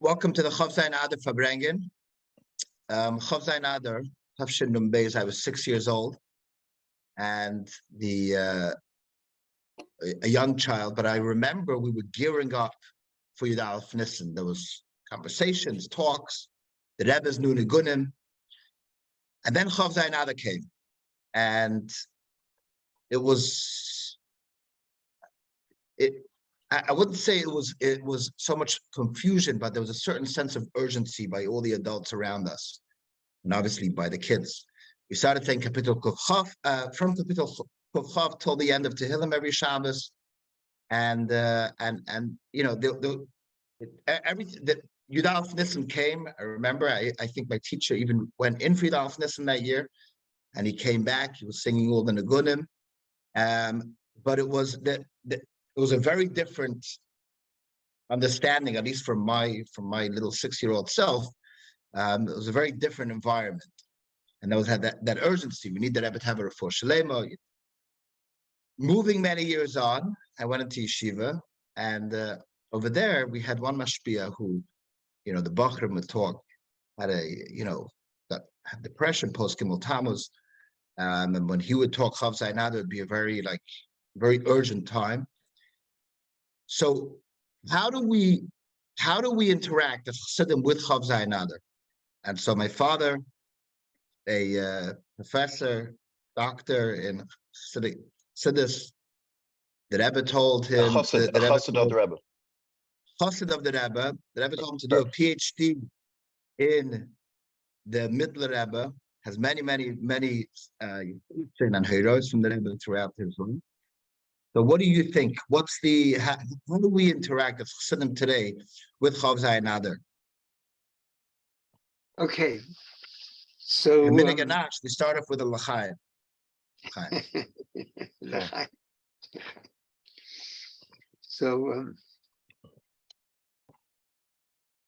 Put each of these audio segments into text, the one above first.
Welcome to the Chof Zayin Adar Farbrengen. Chof Zayin Adar, Tafshin Nun Beis, I was 6 years old, and a young child, but I remember we were gearing up for Yud Aleph Nissen. There was conversations, talks, the Rebbe's Nun Gunim, and then Chof Zayin Adar came, and it was, I wouldn't say it was so much confusion, but there was a certain sense of urgency by all the adults around us, and obviously by the kids. We started saying Kapitel Chof, from Kapitel Chof till the end of Tehillim every Shabbos, and you know everything that Yud Aleph Nissen came. I remember I think my teacher even went in for Yud Aleph Nissen that year, and he came back. He was singing all the Nagunim, but it was it was a very different understanding, at least from my little 6-year-old self. It was a very different environment, and those had that urgency. We need the Rebbe to have a refuah shlema. Moving many years on, I went into Yeshivah, and over there we had one mashpia who, the Bachrim would talk, had had depression post Gimel Tammuz, and when he would talk Chof Zayin Adar, it would be a very urgent time. So how do we interact as Chassidim with Chof Zayin Adar? And so my father, a professor, doctor in Chassidus, the Rebbe told him, Chassid of the Rebbe. Chassid of the Rebbe told him to do a PhD in the Middle Rebbe, has many heroes from the Rebbe throughout his life. So what do you think? How do we interact as Chassidim today with Chof Zayin Adar? Okay, so we start off with a l'chaim. So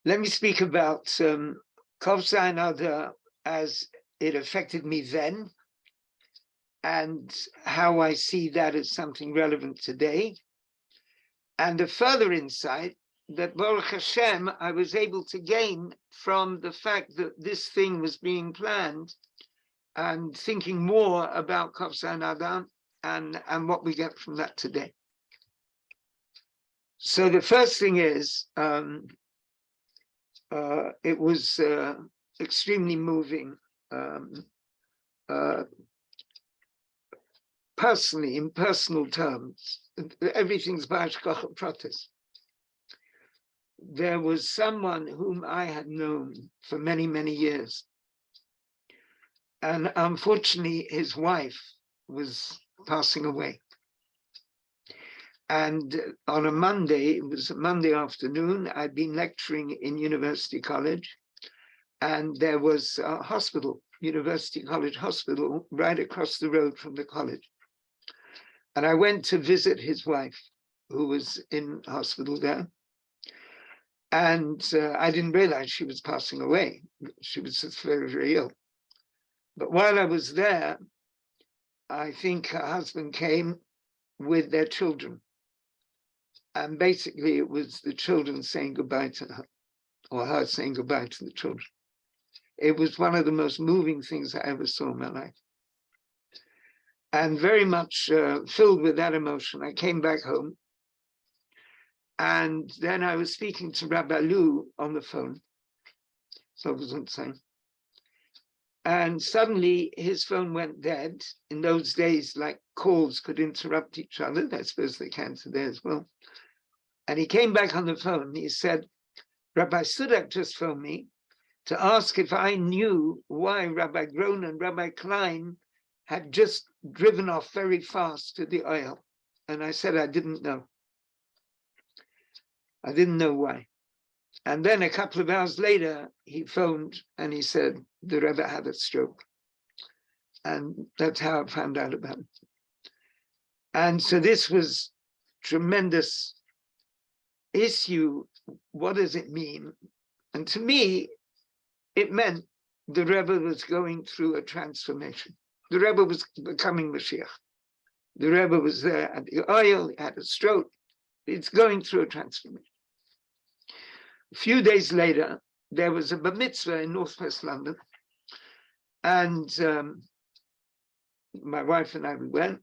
let me speak about Chof Zayin Adar as it affected me then, and how I see that as something relevant today, and a further insight that Baruch Hashem I was able to gain from the fact that this thing was being planned, and thinking more about Chof Zayin Adar and what we get from that today. So the first thing is, it was extremely moving, personally, in personal terms. Everything's b'hashgacha pratis. There was someone whom I had known for many years, and unfortunately his wife was passing away. And on a Monday, it was a Monday afternoon, I'd been lecturing in University College, and there was a hospital, University College Hospital, right across the road from the college. And I went to visit his wife, who was in hospital there. And I didn't realize she was passing away. She was just very ill. But while I was there, I think her husband came with their children. And basically it was the children saying goodbye to her, or her saying goodbye to the children. It was one of the most moving things I ever saw in my life. And very much filled with that emotion, I came back home. And then I was speaking to Rabbi Lou on the phone. So I wasn't saying. And suddenly his phone went dead. In those days, calls could interrupt each other. I suppose they can today as well. And he came back on the phone. He said, Rabbi Sudak just phoned me to ask if I knew why Rabbi Groen and Rabbi Klein had just driven off very fast to the oil. And I said, I didn't know. I didn't know why. And then a couple of hours later, he phoned and he said, the Rebbe had a stroke. And that's how I found out about it. And so this was tremendous issue. What does it mean? And to me, it meant the Rebbe was going through a transformation. The Rebbe was becoming Mashiach. The Rebbe was there at the oil, he had a stroke. It's going through a transformation. A few days later, there was a bar mitzvah in Northwest London, and my wife and I, we went,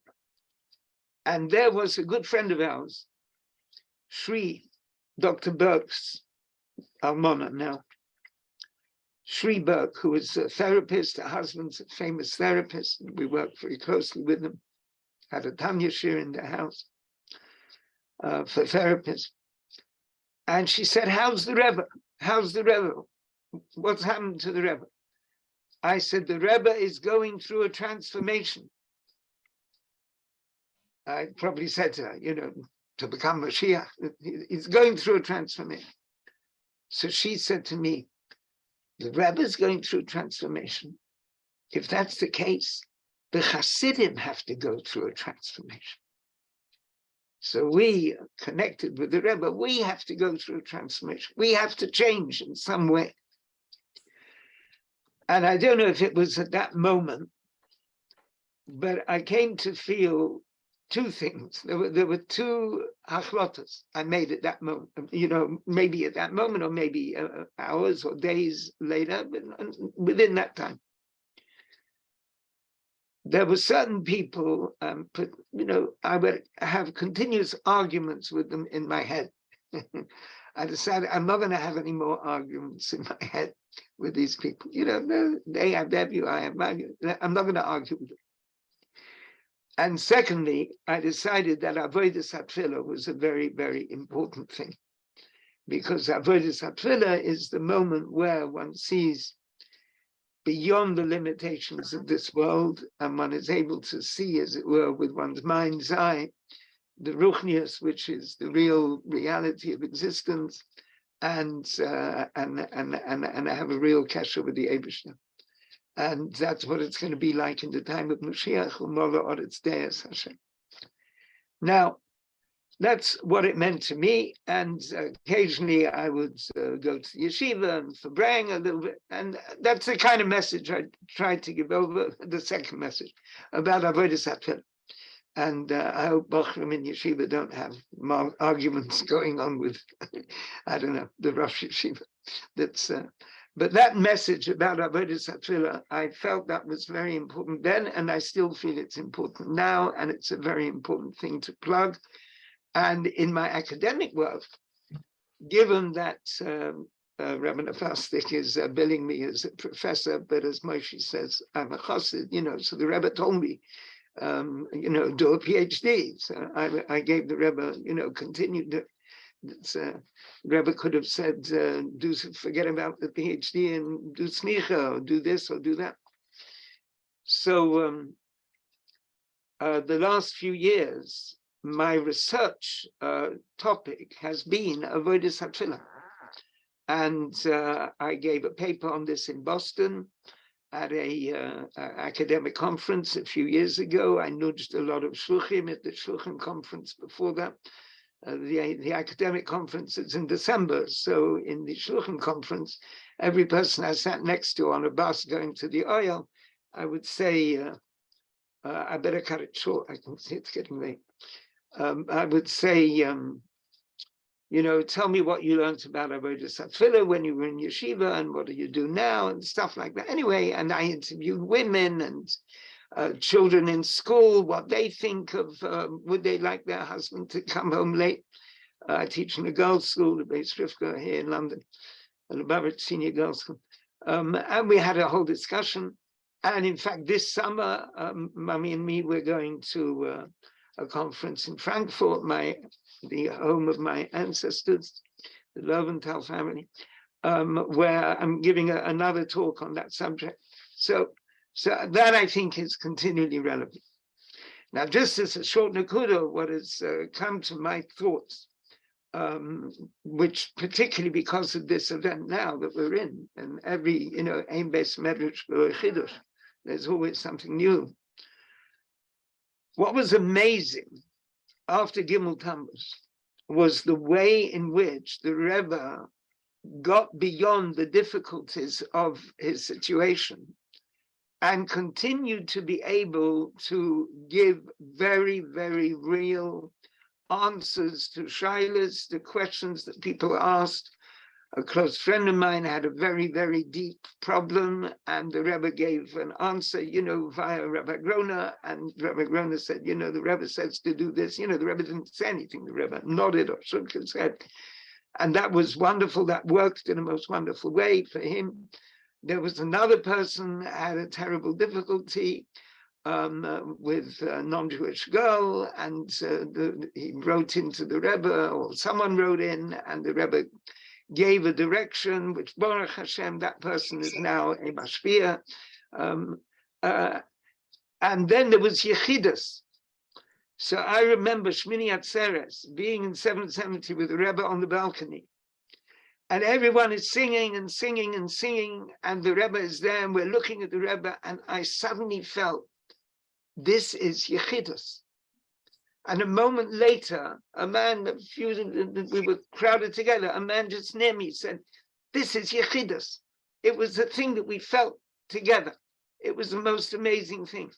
and there was a good friend of ours, Shri, Dr. Burke's almana now, Shri Burke, who was a therapist, her husband's a famous therapist, and we worked very closely with them, had a Tanya shir in their house for therapists. And she said, how's the Rebbe? How's the Rebbe? What's happened to the Rebbe? I said, the Rebbe is going through a transformation. I probably said to her, to become Mashiach, he's going through a transformation. So she said to me, the Rebbe is going through a transformation. If that's the case, the Chassidim have to go through a transformation. So we connected with the Rebbe, we have to go through a transformation. We have to change in some way. And I don't know if it was at that moment, but I came to feel two things. There were two hachlotas I made at that moment, maybe at that moment or maybe hours or days later, but within that time. There were certain people, I would have continuous arguments with them in my head. I decided I'm not going to have any more arguments in my head with these people. They have their view, I have my view. I'm not going to argue with them. And secondly, I decided that avodas hatfilah was a very, very important thing. Because avodas hatfilah is the moment where one sees beyond the limitations of this world, and one is able to see, as it were, with one's mind's eye, the ruchnius, which is the real reality of existence, and have a real kesher with the Eibishter. And that's what it's going to be like in the time of Mashiach, U'mola Oretz Deis Hashem. Now, that's what it meant to me, and occasionally I would go to Yeshivah and Farbreng a little bit, and that's the kind of message I tried to give over, the second message, about avodas hatfilah. And I hope Bochum in Yeshiva don't have arguments going on with, I don't know, the Rosh Yeshiva. But that message about avodas hatfilah, I felt that was very important then, and I still feel it's important now, and it's a very important thing to plug. And in my academic work, given that Rabbi Nefastik is billing me as a professor, but as Moshe says, I'm a chassid, so the Rebbe told me, do a PhD. So I gave the Rebbe, continued. Rebbe could have said, forget about the PhD and do smicha, or do this or do that. So the last few years, my research topic has been avodas hatfilah. And I gave a paper on this in Boston at a academic conference a few years ago. I nudged a lot of shluchim at the shluchim conference before that. The academic conference is in December. So in the shluchim conference, every person I sat next to on a bus going to the oil, I would say, I better cut it short. I can see it's getting late. I would say, tell me what you learned about avodas hatfilah when you were in yeshiva, and what do you do now, and stuff like that. Anyway, and I interviewed women and children in school, what they think of, would they like their husband to come home late? I teach in a girls' school, the Beis Rivka here in London, the Lubavitch Senior Girls School. And we had a whole discussion. And in fact, this summer, Mummy and me, we're going to a conference in Frankfurt, the home of my ancestors, the Loewenthal family, where I'm giving another talk on that subject. So that I think is continually relevant. Now, just as a short nakuda, what has come to my thoughts, which particularly because of this event now that we're in, and every, Ein Beis Medrash Chidush, there's always something new. What was amazing after Gimel Tammuz was the way in which the Rebbe got beyond the difficulties of his situation and continued to be able to give very, very real answers to shaylas, to questions that people asked, A close friend of mine had a very, very deep problem, and the Rebbe gave an answer, via Rabbi Grona, and Rabbi Grona said, the Rebbe says to do this. The Rebbe didn't say anything. The Rebbe nodded or shook his head. And that was wonderful. That worked in a most wonderful way for him. There was another person who had a terrible difficulty with a non-Jewish girl, and he wrote into the Rebbe, or someone wrote in, and the Rebbe gave a direction, which Baruch Hashem, that person is now a mashpia. And then there was Yechidus. So I remember Shmini Atzeres being in 770 with the Rebbe on the balcony. And everyone is singing and singing and singing, and the Rebbe is there, and we're looking at the Rebbe, and I suddenly felt, this is Yechidus. And a moment later, a man, we were crowded together, a man just near me said, this is Yechidus. It was the thing that we felt together. It was the most amazing thing.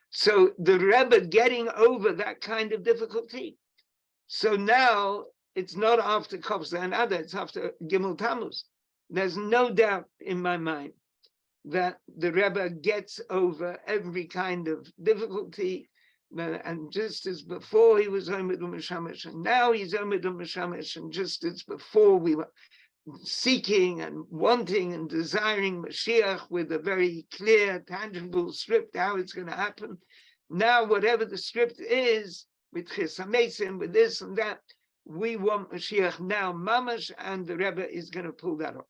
So the Rebbe getting over that kind of difficulty. So now it's not after Chof Zayin Adar, it's after Gimel Tammuz. There's no doubt in my mind that the Rebbe gets over every kind of difficulty. And just as before he was Omed U'Meshamesh, and now he's Omed U'Meshamesh, and just as before we were seeking and wanting and desiring Mashiach with a very clear, tangible script how it's going to happen. Now, whatever the script is, with Chesamesim, with this and that, we want Mashiach now, Mamash, and the Rebbe is going to pull that off.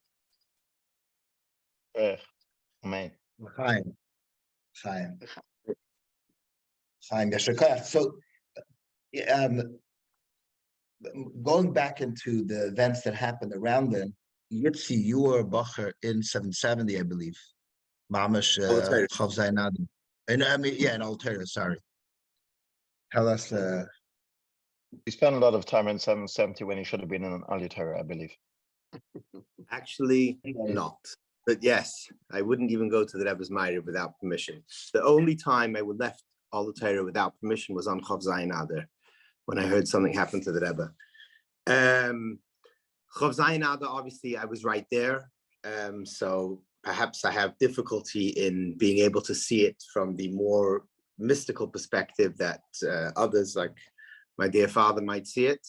Amen. Chaim. So, going back into the events that happened around then, Yitzi, you were a bacher in 770, I believe. Mamash Chof Zayin Adar. And in Altair, sorry. Tell us. He spent a lot of time in 770 when he should have been in Altair, I believe. Actually, not. But yes, I wouldn't even go to the Rebbe's Meir without permission. The only time I would left Altair without permission was on Chof Zayin Adar, when I heard something happen to the Rebbe. Chof Zayin Adar, obviously, I was right there. So perhaps I have difficulty in being able to see it from the more mystical perspective that others, like my dear father, might see it.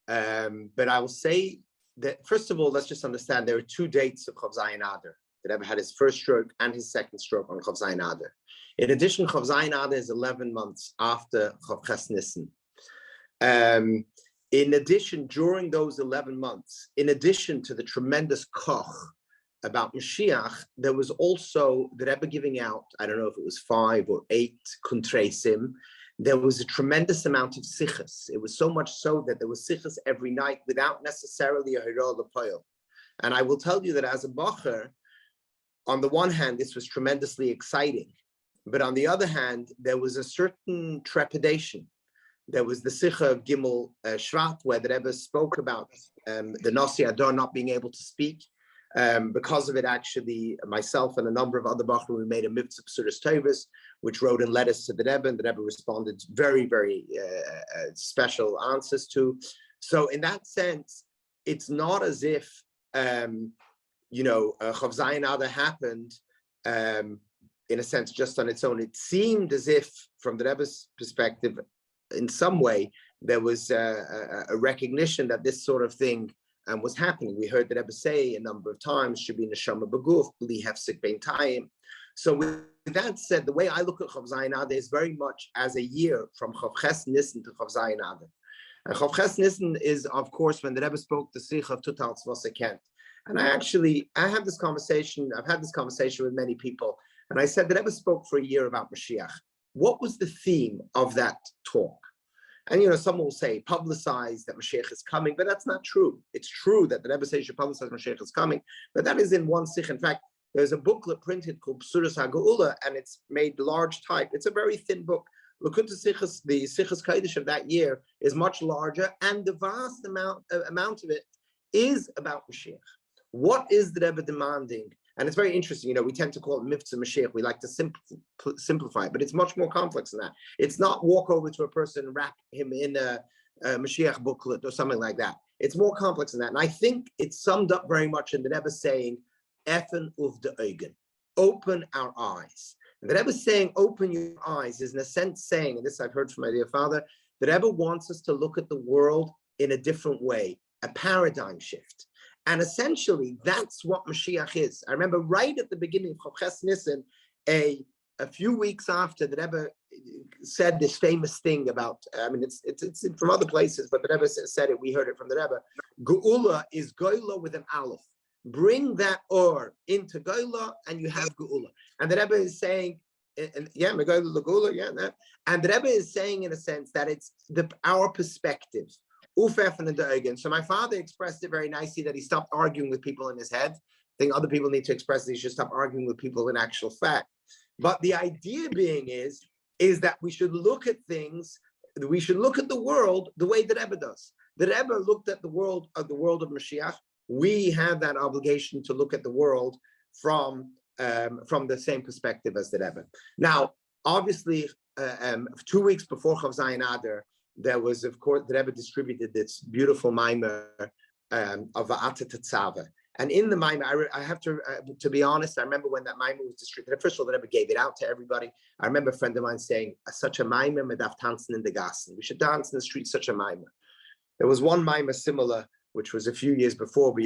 But I will say that, first of all, let's just understand there are two dates of Chof Zayin Adar. The Rebbe had his first stroke and his second stroke on Chof Zayin Adar. In addition, Chof Zayin Adar is 11 months after Chof Ches Nissen. In addition, during those 11 months, in addition to the tremendous koch about Mashiach, there was also the Rebbe giving out, I don't know if it was 5 or 8 kuntreisim. There was a tremendous amount of sichas. It was so much so that there was sichas every night without necessarily a hira l'poil. And I will tell you that as a bacher, on the one hand, this was tremendously exciting. But on the other hand, there was a certain trepidation. There was the Sikha of Gimel Shvat, where the Rebbe spoke about the Nasi Adar not being able to speak. Because of it, actually, myself and a number of other Bachrim, we made a mitzvah Psuras Tovos, which wrote in letters to the Rebbe, and the Rebbe responded very, very special answers to. So in that sense, it's not as if, Chof Zayin Adar happened, in a sense, just on its own. It seemed as if, from the Rebbe's perspective, in some way, there was a recognition that this sort of thing was happening. We heard the Rebbe say a number of times, should be neshama b'guf, b'li hefsek bein tayim. So with that said, the way I look at Chof Zayin Adar is very much as a year from Chof Ches Nissen to Chof Zayin Adar. And Chof Ches Nissen is, of course, when the Rebbe spoke the Sikha of Tutal Tzvos Cant. And I had this conversation, I've had this conversation with many people, and I said the Rebbe spoke for a year about Mashiach. What was the theme of that talk? And, some will say, publicize that Mashiach is coming, but that's not true. It's true that the Rebbe says you should publicize Mashiach is coming, but that is in one sikh. In fact, there's a booklet printed called Psuras HaGeula, and it's made large type. It's a very thin book. Look at the Sichas Kodesh of that year is much larger, and the vast amount of it is about Mashiach. What is the Rebbe demanding? And it's very interesting. We tend to call it Mivtza Mashiach. We like to simplify it, but it's much more complex than that. It's not walk over to a person, wrap him in a Mashiach booklet or something like that. It's more complex than that. And I think it's summed up very much in the Rebbe saying, Effen uf de Augen, open our eyes. And the Rebbe saying, open your eyes is in a sense saying, and this I've heard from my dear father, the Rebbe wants us to look at the world in a different way, a paradigm shift. And essentially, that's what Mashiach is. I remember right at the beginning of Chof Nissen, a few weeks after the Rebbe said this famous thing about, I mean, it's from other places, but the Rebbe said it, we heard it from the Rebbe. Geula is Geula with an Aleph. Bring that or into Geula and you have Geula. And the Rebbe is saying, and yeah, Geula, yeah, that. And the Rebbe is saying in a sense that it's our perspective. So my father expressed it very nicely that he stopped arguing with people in his head. I think other people need to express that he should stop arguing with people in actual fact. But the idea being is that we should look at things, we should look at the world the way the Rebbe does. The Rebbe looked at the world of Mashiach. We have that obligation to look at the world from the same perspective as the Rebbe. Now, obviously, 2 weeks before Chof Zayin Adar, there was, of course, the Rebbe distributed this beautiful mimer of Va'ata Tetzava. And in the mimer, I have to be honest, I remember when that mimer was distributed. First of all, the Rebbe gave it out to everybody. I remember a friend of mine saying, such a mimer, medaf tanzen in the gassen. We should dance in the street, such a mimer. There was one mimer similar, which was a few years before, on by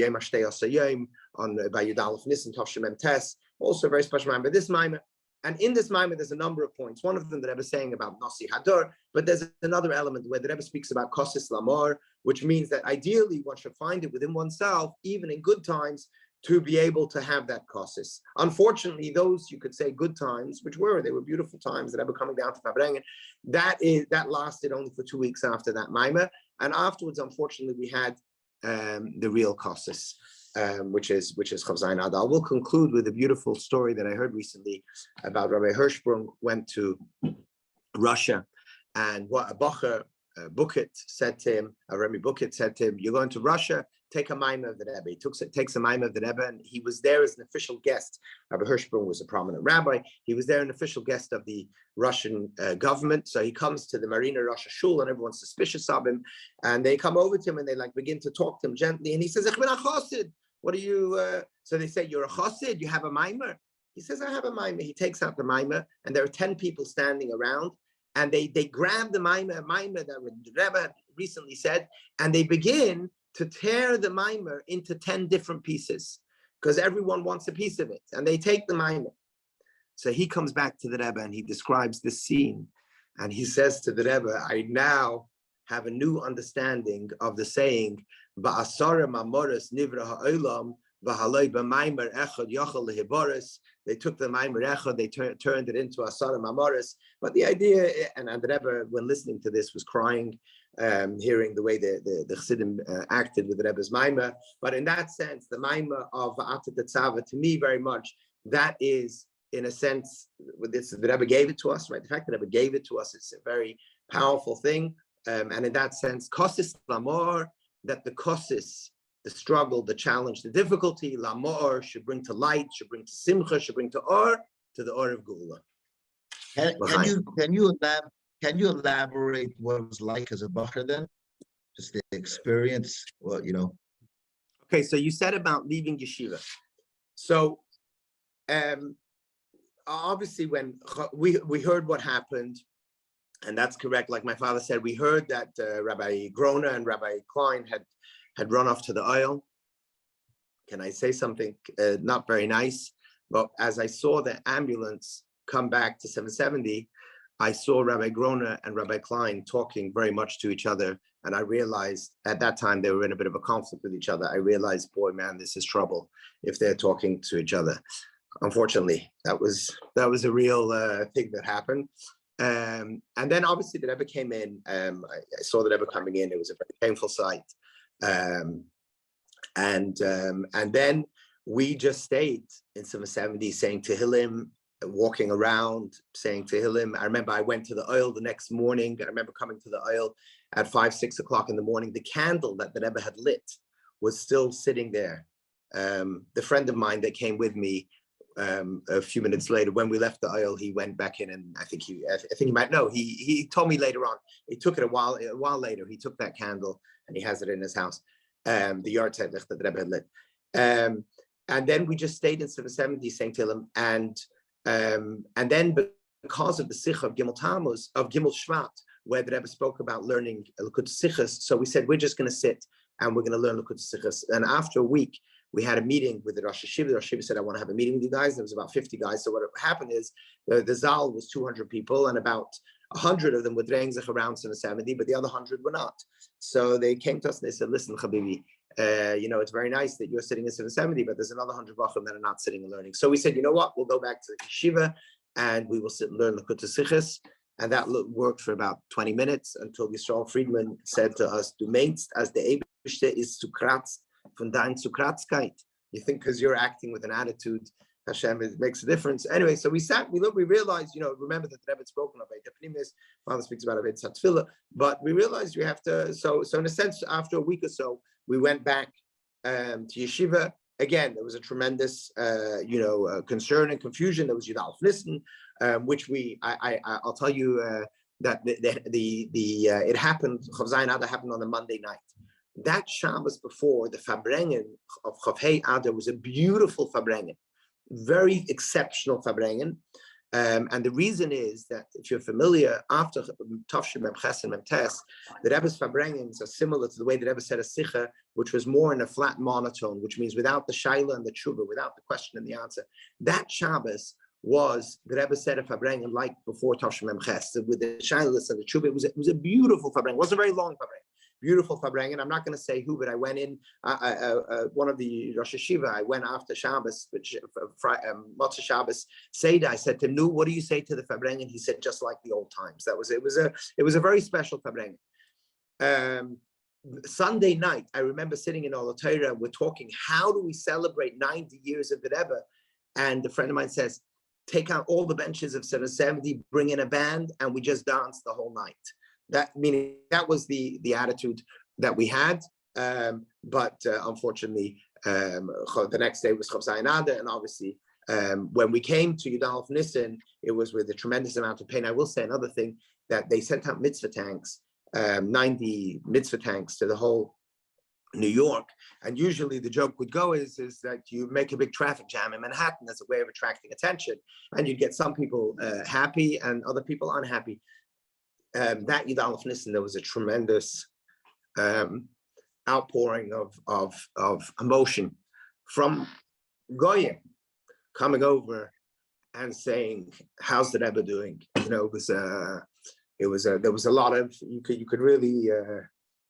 Yud Aleph Nissen, Tov Shem Tes, also a very special mimer. But this mimer, and in this mimer, there's a number of points. One of them the Rebbe is saying about Nasi Hadar, but there's another element where the Rebbe speaks about Kosis Lamar, which means that ideally one should find it within oneself, even in good times, to be able to have that Kosis. Unfortunately, those, you could say, good times, which they were beautiful times, the Rebbe coming down to Farbrengen, that lasted only for 2 weeks after that mimer. And afterwards, unfortunately, we had the real Kosis. Which is Chof Zayin Adar. We'll conclude with a beautiful story that I heard recently about Rabbi Hirschsprung went to Russia, and what a Bacher Buket said to him, a Rabbi Buket said to him, "You're going to Russia, take a mimer of the Rebbe." He takes a mimer of the Rebbe, and he was there as an official guest. Rabbi Hirschsprung was a prominent rabbi. He was there an official guest of the Russian government. So he comes to the Marina Russia Shul, and everyone's suspicious of him. And they come over to him and they begin to talk to him gently. And he says, "Ich bin a Chassid. What are you?" So they say, "You're a Chassid. You have a mimer." He says, "I have a mimer." He takes out the mimer, and there are 10 people standing around. And they grab the mimer that the Rebbe had recently said, and they begin to tear the mimer into 10 different pieces, because everyone wants a piece of it. And they take the mimer. So he comes back to the Rebbe and he describes this scene. And he says to the Rebbe, "I now have a new understanding of the saying, Ba'asara mamoris nivra ha'olam, v'haloi b'maimer echad yachal lehiboris." They took the Maimer Echad, they turned it into Asara Mamoris. But the idea, and the Rebbe, when listening to this, was crying, hearing the way the Chassidim acted with the Rebbe's Maimer. But in that sense, the Maimer of Va'ata Tetzava, to me very much, that is, in a sense, the Rebbe gave it to us, right? The fact that the Rebbe gave it to us, it's a very powerful thing. And in that sense, Kosis Lamor, that the Kosis, the struggle, the challenge, the difficulty, Lamor should bring to light, should bring to Simcha, should bring to the Or of Geula. Can you elaborate what it was like as a Bacher then? Just the experience, well, Okay, so you said about leaving Yeshivah. So obviously when we heard what happened, and that's correct, like my father said, we heard that Rabbi Grona and Rabbi Klein had run off to the oil. Can I say something not very nice? But as I saw the ambulance come back to 770, I saw Rabbi Grona and Rabbi Klein talking very much to each other. And I realized at that time they were in a bit of a conflict with each other. I realized, boy, man, this is trouble if they're talking to each other. Unfortunately, that was a real thing that happened. And then obviously the Rebbe came in. I saw the Rebbe coming in. It was a very painful sight. And then we just stayed in 770 saying Tehillim, walking around saying Tehillim. I remember I went to the oil the next morning. I remember coming to the oil at 5, 6 o'clock in the morning. The candle that the Rebbe had lit was still sitting there. The friend of mine that came with me a few minutes later, when we left the aisle, he went back in, and I think he might know. He told me later on. He took it a while later. He took that candle and he has it in his house. The yard tent that the Rebbe had lit. And then we just stayed in 770 St. Tillam, and then because of the Sikha of Gimel Tammuz, of Gimel Shvat, where the Rebbe spoke about learning Likutei Sichos, so we said we're just going to sit and we're going to learn Likutei Sichos. And after a week, we had a meeting with the Rosh Yeshiva. The Rosh Yeshiva said, I want to have a meeting with you guys. There was about 50 guys. So what happened is the Zal was 200 people, and about 100 of them were draying zich around 70, but the other 100 were not. So they came to us and they said, listen, Habibi, it's very nice that you're sitting in 70, but there's another 100 Bachrim that are not sitting and learning. So we said, you know what, we'll go back to the Yeshiva and we will sit and learn Likutei Sichos. And that worked for about 20 minutes until Yisrael Friedman said to us, du meinst, as the Eibishter is zu kratzt von dein zu Kratzkeit. You think because you're acting with an attitude, Hashem, it makes a difference. Anyway, so we sat, we realized, remember that the Rebbe had spoken of Eid HaPnimis, Father speaks about Eid Tefillah, but we realized we have to, so in a sense, after a week or so, we went back to Yeshiva. Again, there was a tremendous, concern and confusion. There was Yudalef Nissen, which I'll tell you that it happened. Chof Zayin Adar happened on a Monday night. That Shabbos before, the Farbrengen of Chof Adar was a beautiful Farbrengen, very exceptional Farbrengen. And the reason is that if you're familiar, after Tafshim Mem Ches and Mem Tes, the Rebbe's Farbrengens are similar to the way the Rebbe said a Sikha, which was more in a flat monotone, which means without the Shaila and the Tshuva, without the question and the answer. That Shabbos was, the Rebbe said a Farbrengen like before Tafshim Mem Ches, with the Shaila and the Tshuva. It was a beautiful Farbrengen. It wasn't a very long Farbrengen. Beautiful Farbrengen. I'm not going to say who, but I went in, one of the Rosh Yeshiva, I went after Shabbos, Motzei Shabbos, Seder. I said to him, what do you say to the Farbrengen? He said, just like the old times. It was a very special Farbrengen. Sunday night, I remember sitting in Ola Torah, we're talking, how do we celebrate 90 years of the Rebbe? And a friend of mine says, take out all the benches of 770, bring in a band, and we just dance the whole night. That was the attitude that we had, but unfortunately, the next day was Chof Zayin Adar, and obviously, when we came to Yudalef Nissen, it was with a tremendous amount of pain. I will say another thing, that they sent out mitzvah tanks, 90 mitzvah tanks to the whole New York, and usually the joke would go is that you make a big traffic jam in Manhattan as a way of attracting attention, and you'd get some people happy and other people unhappy. That Yudalef Nissen, there was a tremendous outpouring of emotion from Goyim coming over and saying, "How's the Rebbe doing?" There was a lot of, you could really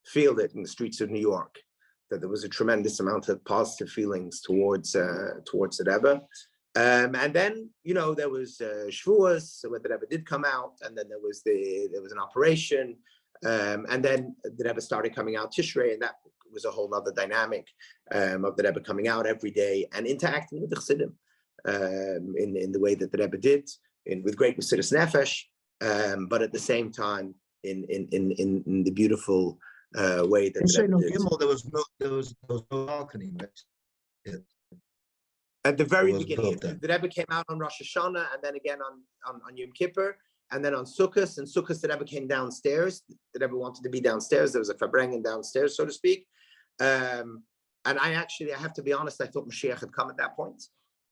feel it in the streets of New York, that there was a tremendous amount of positive feelings towards the Rebbe. And then, there was Shavuos, where the Rebbe did come out, and then there was an operation, and then the Rebbe started coming out Tishrei, and that was a whole other dynamic of the Rebbe coming out every day and interacting with the Chassidim in the way that the Rebbe did, with great Mesiras Nefesh, but at the same time in the beautiful way that the Rebbe did. There was no balcony, right? Yeah. At the very beginning, the Rebbe came out on Rosh Hashanah, and then again on Yom Kippur, and then on Sukkot. And Sukkot, the Rebbe came downstairs. The Rebbe wanted to be downstairs. There was a Farbrengen downstairs, so to speak. And I have to be honest, I thought Mashiach had come at that point.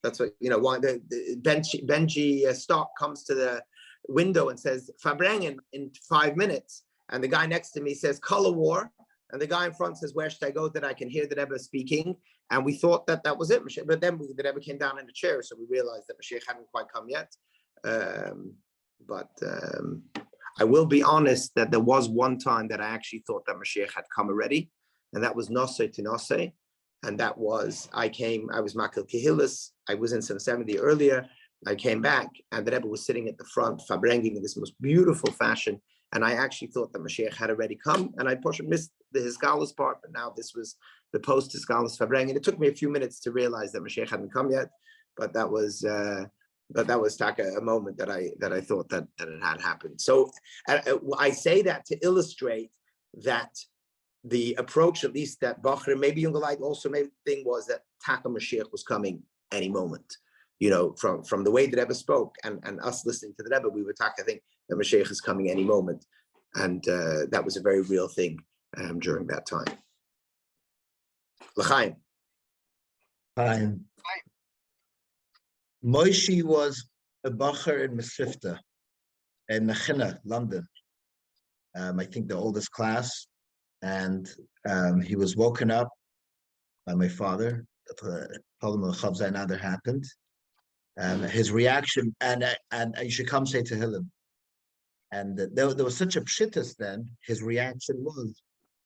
That's what, why the Benji Stock comes to the window and says, Farbrengen in 5 minutes. And the guy next to me says, color war. And the guy in front says, where should I go that I can hear the Rebbe speaking? And we thought that was it. But then the Rebbe came down in the chair, so we realized that Mashiach hadn't quite come yet. But I will be honest that there was one time that I actually thought that Mashiach had come already, and that was Nosei to Nosei. And that was, I was Makil Kehillas, I was in 770 earlier, I came back, and the Rebbe was sitting at the front, Farbrengen in this most beautiful fashion. And I actually thought that Mashiach had already come, and I missed the Hisgalos part, but now this was the post-Hisgalos Farbrengen. It took me a few minutes to realize that Mashiach hadn't come yet, but that was a moment that I thought that it had happened. So I say that to illustrate that the approach, at least that Bachrim, maybe Jungelite also, maybe the thing was that Taka Mashiach was coming any moment. from the way the Rebbe spoke and us listening to the Rebbe, we were talking, I think, that Mashiach is coming any moment. And that was a very real thing during that time. L'chaim. Fine. Moshe was a bacher in Mesrifta, in Mechina, London. I think the oldest class. And he was woken up by my father. Told him the Chof Zayin Adar happened. His reaction, and you should come say Tehillim. And there was such a pshittus then, his reaction was,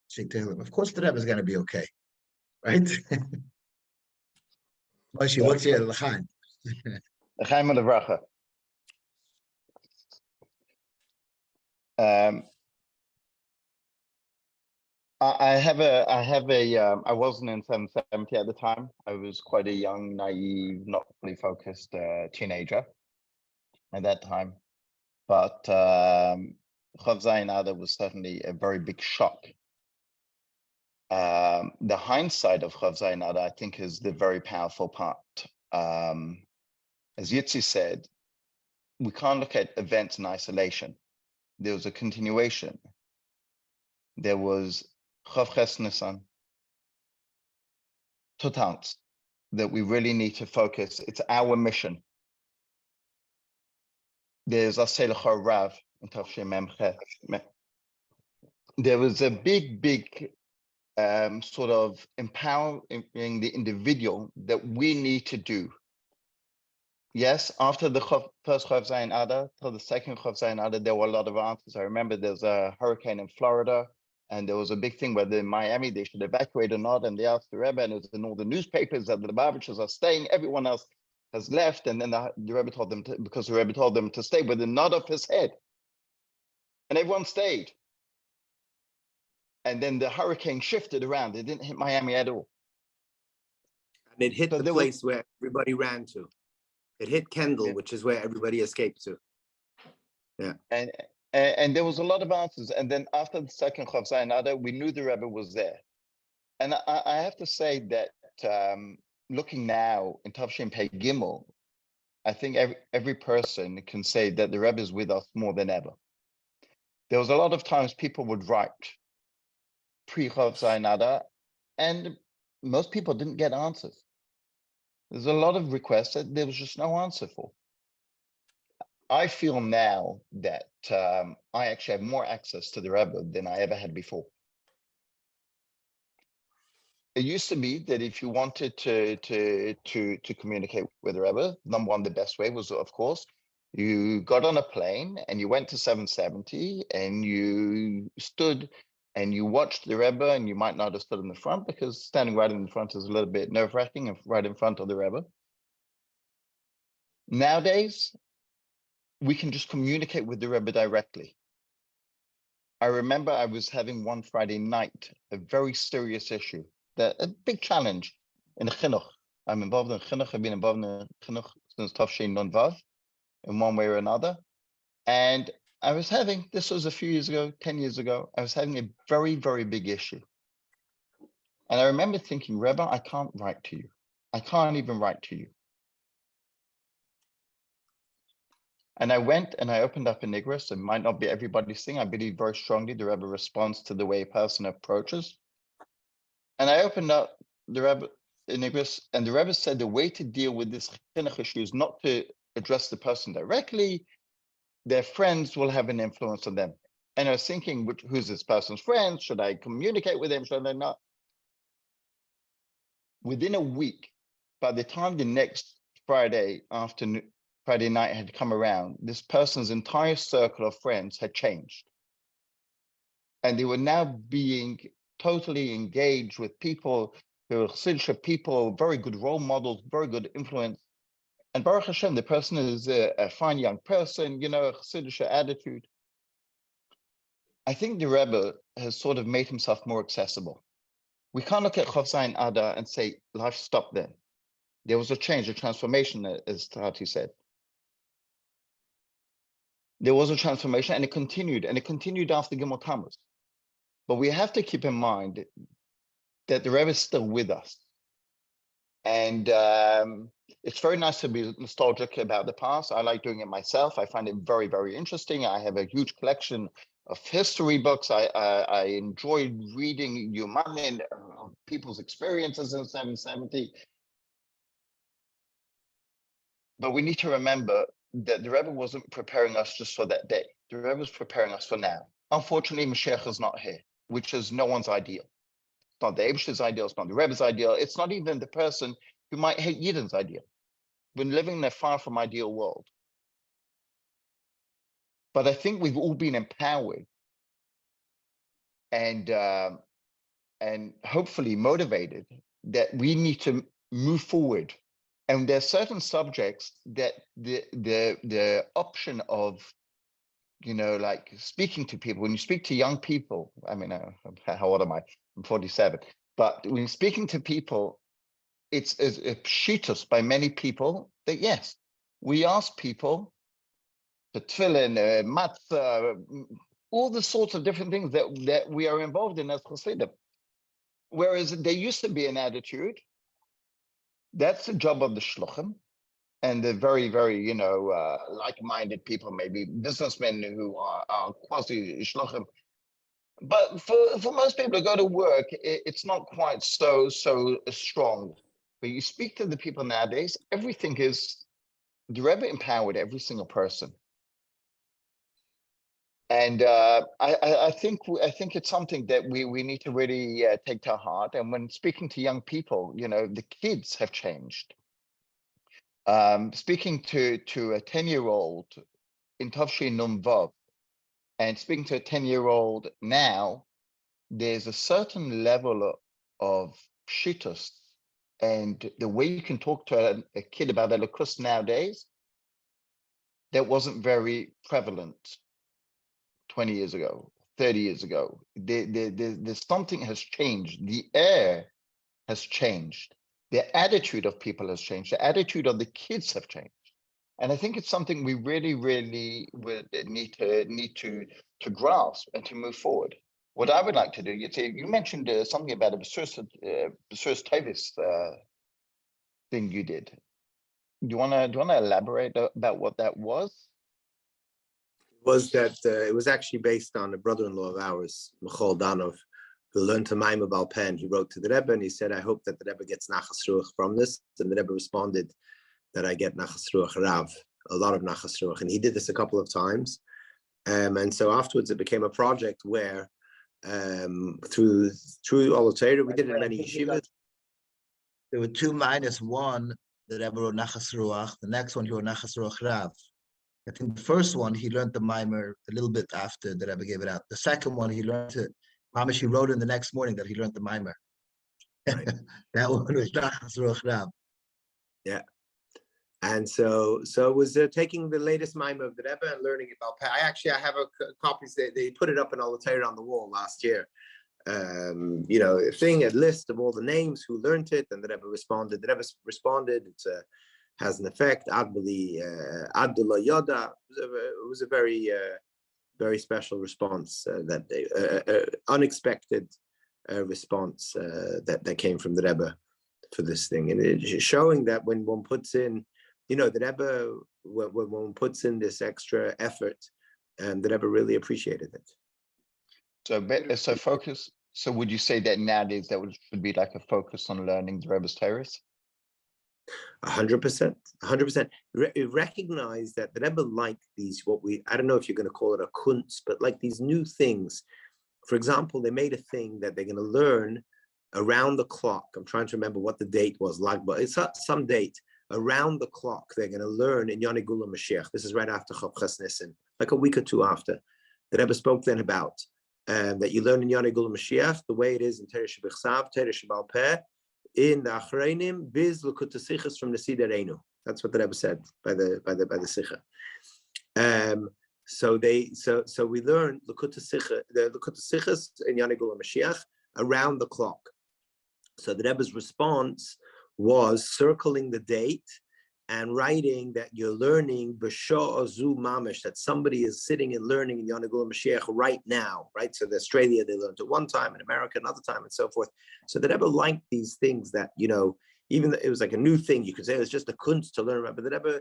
say Tehillim. Of course the Rebbe is going to be okay, right? Moshe, what's your l'chaim? L'chaim l'vracha. I wasn't in 770 at the time. I was quite a young, naive, not fully focused teenager at that time. But Chof Zayin Adar was certainly a very big shock. The hindsight of Chof Zayin Adar, I think, is the very powerful part. As Yitzi said, we can't look at events in isolation. There was a continuation. There was Chof Ches Nisan, Totals, that we really need to focus. It's our mission. There's Aseh L'cha Rav in Tafshin Mem Chet. There was a big sort of empowering the individual that we need to do. Yes, after the first Chof Zayin Adar till the second Chof Zayin Adar, there were a lot of answers. I remember there's a hurricane in Florida, and there was a big thing whether in Miami they should evacuate or not, and they asked the Rebbe, and it was in all the newspapers that the Lubavitchers are staying, everyone else has left, and then the Rebbe told them to, because the Rebbe told them to stay with a nod of his head, and everyone stayed. And then the hurricane shifted around; it didn't hit Miami at all. And it hit the place where everybody ran to. It hit Kendall, which is where everybody escaped to. Yeah. And there was a lot of answers. And then after the second Chof Zayin Adar, we knew the Rebbe was there. And I have to say that looking now in Tafshin Pei Gimel, I think every person can say that the Rebbe is with us more than ever. There was a lot of times people would write pre-Chof Zayin Adar, and most people didn't get answers. There's a lot of requests that there was just no answer for. I feel now that I actually have more access to the Rebbe than I ever had before. It used to be that if you wanted to communicate with the Rebbe, number one, the best way was, of course, you got on a plane and you went to 770 and you stood and you watched the Rebbe, and you might not have stood in the front because standing right in the front is a little bit nerve-wracking, and right in front of the Rebbe. Nowadays, we can just communicate with the Rebbe directly. I remember I was having one Friday night, a very serious issue, a big challenge in the chinuch. I'm involved in chinuch. I've been involved in chinuch since Tafshin Nun Vav, in one way or another. And I was having, this was a few years ago, 10 years ago, I was having a very, very big issue. And I remember thinking, Rebbe, I can't write to you. I can't even write to you. And I went and I opened up Enigris. It might not be everybody's thing. I believe very strongly the Rebbe responds to the way a person approaches. And I opened up the Rebbe Enigris, and the Rebbe said the way to deal with this chinuch issue is not to address the person directly. Their friends will have an influence on them. And I was thinking, who's this person's friend? Should I communicate with them? Should I not? Within a week, by the time the next Friday night had come around, this person's entire circle of friends had changed. And they were now being totally engaged with people who were Chassidic people, very good role models, very good influence. And Baruch Hashem, the person is a fine young person, a Chassidic attitude. I think the Rebbe has sort of made himself more accessible. We can't look at Chof Zayin Adar and say, life stopped then. There was a change, a transformation, as Tati said. There was a transformation, and it continued after Gimel Tammuz. But we have to keep in mind that the Rebbe is still with us. And it's very nice to be nostalgic about the past. I like doing it myself. I find it very, very interesting. I have a huge collection of history books. I enjoy reading Yumanin, people's experiences in 770. But we need to remember that the Rebbe wasn't preparing us just for that day. The Rebbe was preparing us for now. Unfortunately, Mashiach is not here, which is no one's ideal. It's not the Eibishter's ideal. It's not the Rebbe's ideal. It's not even the person who might hate Yidden's ideal. We're living in a far from ideal world. But I think we've all been empowered and hopefully motivated that we need to move forward. And there are certain subjects that the option of, like speaking to people, when you speak to young people, I mean, how old am I? I'm 47. But when you're speaking to people, it's a pshitus by many people that, yes, we ask people for tefillin, matzah, all the sorts of different things that we are involved in as Chassidim. Whereas there used to be an attitude, that's the job of the shluchim and the very, very, like-minded people, maybe businessmen who are quasi-shluchim. But for most people to go to work, it's not quite so strong. But you speak to the people nowadays, everything is, the Rebbe empowered every single person. And I think it's something that we need to really take to heart. And when speaking to young people, the kids have changed. Speaking to a 10-year-old in Tavshin Nun Vav, and speaking to a 10-year-old now, there's a certain level of pshitus and the way you can talk to a kid about Elokus nowadays that wasn't very prevalent 20 years ago, 30 years ago. There's something has changed. The air has changed. The attitude of people has changed. The attitude of the kids have changed. And I think it's something we really, really would need to grasp and to move forward. What I would like to do, you mentioned something about a B'suras Tevis thing you did. Do you want to elaborate about what that was? Was that it was actually based on a brother-in-law of ours, Michal Danov, who learned to Maimah Baal Peh. He wrote to the Rebbe and he said, I hope that the Rebbe gets Nachas Ruach from this. And the Rebbe responded that I get Nachas Ruach Rav, a lot of Nachas Ruach. And he did this a couple of times. And so afterwards it became a project where through all the Torah, we did it in many yeshivas. There were 2 minus 1 that Rebbe wrote Nachas Ruach. The next one he wrote Nachas Ruach Rav. I think the first one he learned the mimer a little bit after the Rebbe gave it out. The second one he learned it. Mamish, he wrote in the next morning that he learned the mimer. Right. That one was Nachas Ruach Rav. Yeah. And so it was taking the latest mimer of the Rebbe and learning about. I have copies. They put it up in all the Torah on the wall last year. A list of all the names who learned it, and the Rebbe responded. The Rebbe responded. It has an effect. Abdullah Yoda. It was a very, very special response that day. Unexpected response that came from the Rebbe for this thing, and it's showing that when one puts in, the Rebbe, when one puts in this extra effort, the Rebbe really appreciated it. So focus. So would you say that nowadays should be like a focus on learning the Rebbe's Torahs? 100%. Recognize that the Rebbe liked these, I don't know if you're going to call it a kunst, but like these new things. For example, they made a thing that they're going to learn around the clock. I'm trying to remember what the date was, but it's some date. Around the clock, they're going to learn in Yonei Gula Mashiach. This is right after Chof Zayin, like a week or two after. The Rebbe spoke then about that you learn in Yonei Gula Mashiach the way it is in Torah Shebichsav, Torah Shebaal Peh, in the Achreinim, biz L'kut Sichas from the Siddur Reinu. That's what the Rebbe said by the Sicha. So we learn the L'kut Sichas in Yonei Gula Mashiach around the clock. So the Rebbe's response was circling the date and writing that you're learning b'sho'ah zu mamish, that somebody is sitting and learning in Yonei Gula Mashiach right now, right? So in Australia, they learned at one time, in America another time, and so forth. So the Rebbe liked these things that, even though it was like a new thing, you could say it was just a kunst to learn about, but the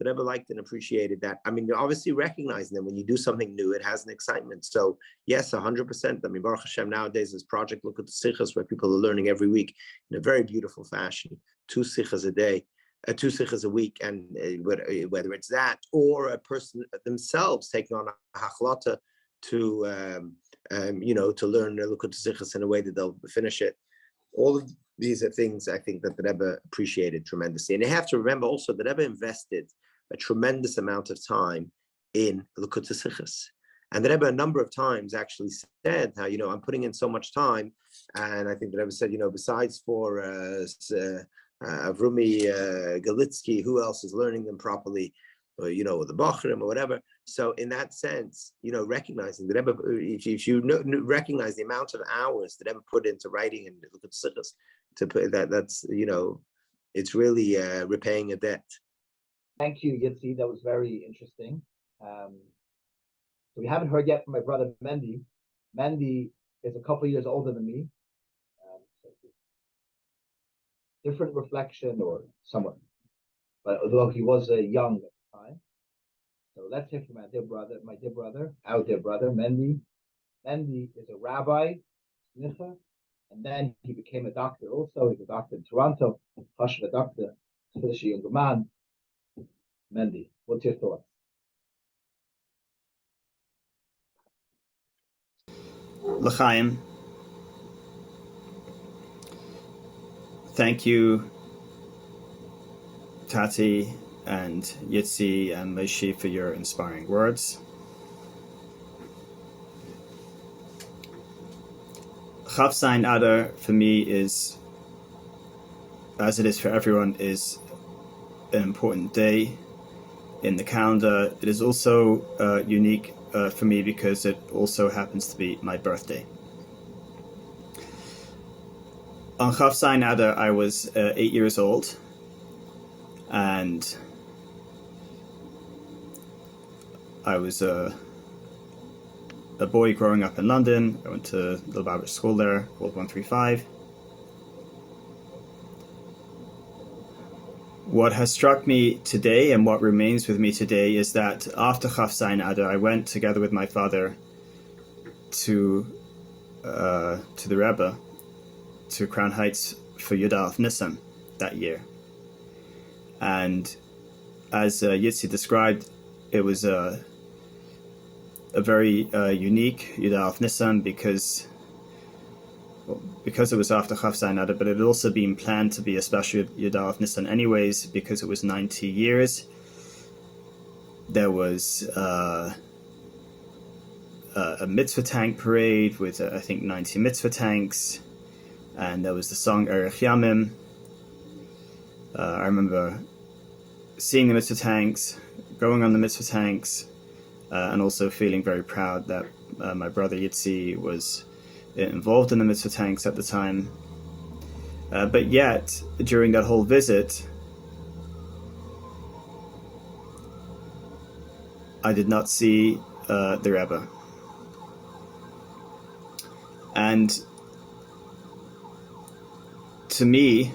Rebbe liked and appreciated that. I mean, you're obviously recognizing that when you do something new, it has an excitement. So yes, 100%. I mean, Baruch Hashem, nowadays this project, look at the sichas, where people are learning every week in a very beautiful fashion, 2 sichas a day, 2 sichas a week, and whether it's that or a person themselves taking on a hachlata to to learn Likutei Sichos in a way that they'll finish it. All of these are things I think that the Rebbe appreciated tremendously. And you have to remember also that the Rebbe invested a tremendous amount of time in Likutei Sichos. And the Rebbe a number of times actually said how, I'm putting in so much time. And I think the Rebbe said, besides for Avrumi Galitsky, who else is learning them properly? Or, the Bachrim or whatever. So in that sense, recognizing that Rebbe, if you recognize the amount of hours that Rebbe put into writing and look at sichos, to put that's it's really repaying a debt. Thank you, Yitzi. That was very interesting. So we haven't heard yet from my brother Mendy. Mendy is a couple of years older than me. Different reflection or somewhat, but although he was young at the time. So let's hear from my dear brother, our dear brother, Mendy. Mendy is a rabbi, and then he became a doctor also. He's a doctor in Toronto, a doctor, especially a younger man. Mendy, what's your thoughts? L'chaim. Thank you, Tati and Yitzi and Moshe for your inspiring words. Chof Zayin Adar for me is, as it is for everyone, is an important day in the calendar. It is also unique for me because it also happens to be my birthday. On Chof Zayin Adar, I was 8 years old, and I was a boy growing up in London. I went to the Lubavitch School there, called 135. What has struck me today and what remains with me today is that after Chof Zayin Adar, I went together with my father to the Rebbe, to Crown Heights for Yud Aleph Nisan that year. And as Yitzi described, it was a very unique Yud Aleph Nisan because it was after Chof Zayin Adar, but it had also been planned to be a special Yud Aleph Nisan anyways, because it was 90 years. There was a mitzvah tank parade with, I think, 90 mitzvah tanks, and there was the song Erech Yamim. I remember seeing the mitzvah tanks, going on the mitzvah tanks, and also feeling very proud that my brother Yitzi was involved in the mitzvah tanks at the time. But yet, during that whole visit, I did not see the Rebbe. And to me,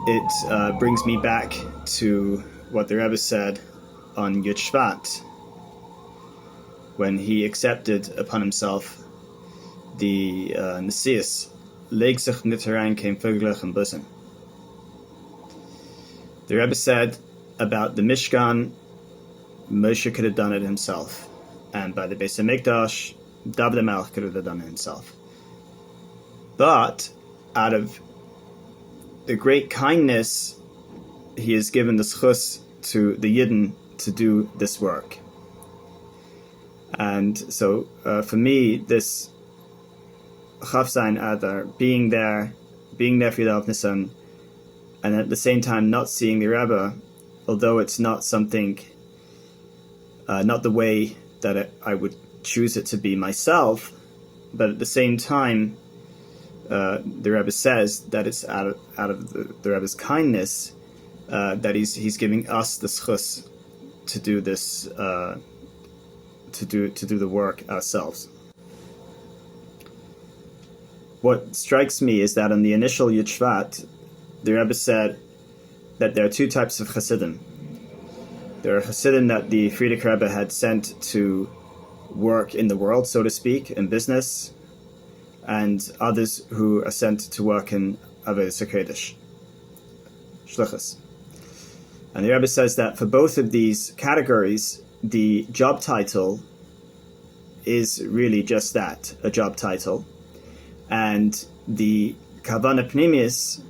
it brings me back to what the Rebbe said on Yud Shvat, when he accepted upon himself the Nesius, Leg sich nit herein kein Vögelach im Bosom. The Rebbe said about the Mishkan, Moshe could have done it himself, and by the Beis HaMikdash, David HaMelech could have done it himself. But out of the great kindness, he has given the schus to the Yidden to do this work. And so for me, this Chof Zayin Adar, being there for Yud Aleph Nisan, and at the same time not seeing the Rebbe, although it's not something, not the way that I would choose it to be myself, but at the same time, the Rebbe says that it's out of the Rebbe's kindness that he's giving us the schus to do this, to do the work ourselves. what strikes me is that on the initial Yud Shvat, the Rebbe said that there are two types of Chassidim. There are Chassidim that the Frierdiker Rebbe had sent to work in the world, so to speak, in business, and others who are sent to work in Avodas HaKodesh, Shlichus. And the Rebbe says that for both of these categories, the job title is really just that, a job title. And the Kavana Pnimis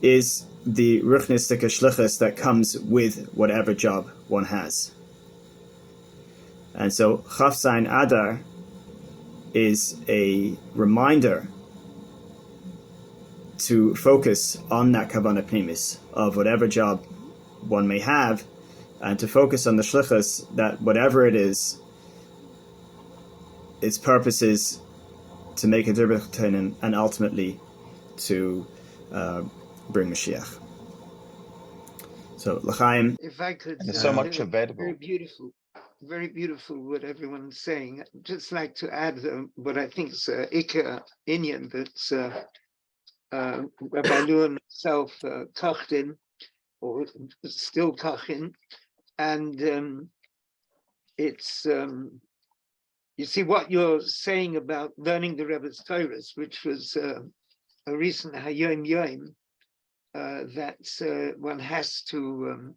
is the Ruchnistic Shlichus that comes with whatever job one has. And so Chof Zayin Adar is a reminder to focus on that Kavana Pnimis of whatever job one may have, and to focus on the Shlichus that whatever it is, its purpose is to make a Dirbach and ultimately to bring Mashiach. So, L'chaim. If I could, And there's so much available. Very beautiful what everyone's saying. I'd just like to add what I think is Ikka Inyan that's Rabbi Luan himself kocht in, or still kochen, and it's you see what you're saying about learning the Rebbe's Torahs, which was a recent Hayom Yom, that one has to,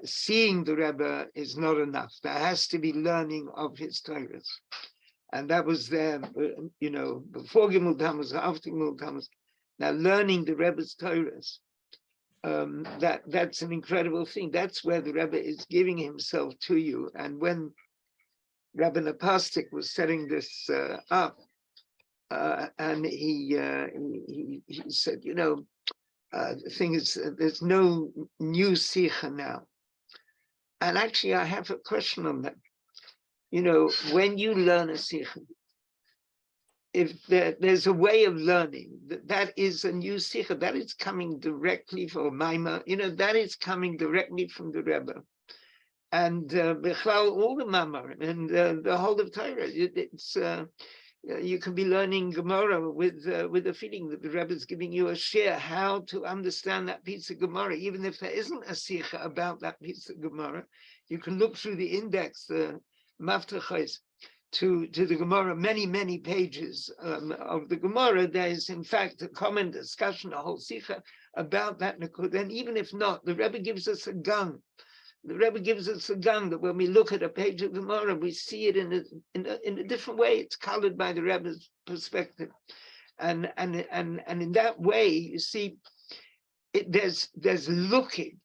seeing the Rebbe is not enough. There has to be learning of his Torahs. And that was there, before Gimel Tammuz, after Gimel Tammuz. Now learning the Rebbe's Torahs, that's an incredible thing. That's where the Rebbe is giving himself to you. And when Rabbi Napastik was setting this up, and he said, the thing is, there's no new Sikha now. And actually, I have a question on that. When you learn a Sikha, if there's a way of learning, that is a new Sikha, that is coming directly from Maima, that is coming directly from the Rebbe. And Bichlal, all the Mamar, and the whole of Torah, it's you can be learning Gemara with the feeling that the Rebbe is giving you a share how to understand that piece of Gemara, even if there isn't a Sikha about that piece of Gemara. You can look through the index, the Maftachos, to the Gemara, many pages of the Gemara. There is, in fact, a common discussion, a whole Sikha about that Nakud. And even if not, the Rebbe gives us a gun. The Rebbe gives us a gun that when we look at a page of Gemara, we see it in a different way. It's colored by the Rebbe's perspective, and in that way, you see, there's looking,